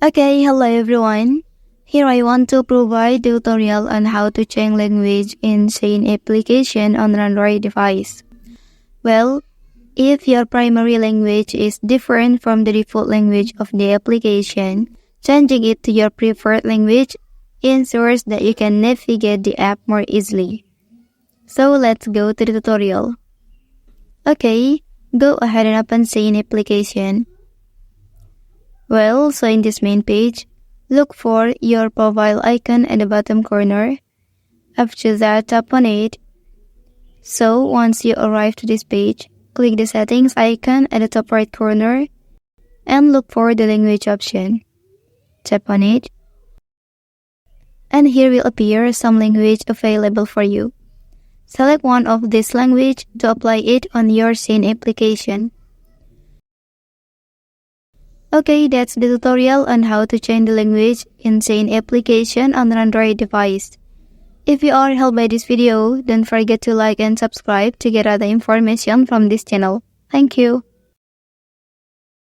Okay, hello everyone. Here I want to provide tutorial on how to change language in Shein application on an Android device. Well, if your primary language is different from the default language of the application, changing it to your preferred language ensures that you can navigate the app more easily. So let's go to the tutorial. Okay, go ahead and open Shein application. Well, so in this main page, look for your profile icon at the bottom corner. After that, tap on it. So once you arrive to this page, click the settings icon at the top right corner and look for the language option. Tap on it. And here will appear some language available for you. Select one of this language to apply it on your Shein application. Okay, that's the tutorial on how to change the language in Shein application on an Android device. If you are helped by this video, don't forget to like and subscribe to get other information from this channel. Thank you.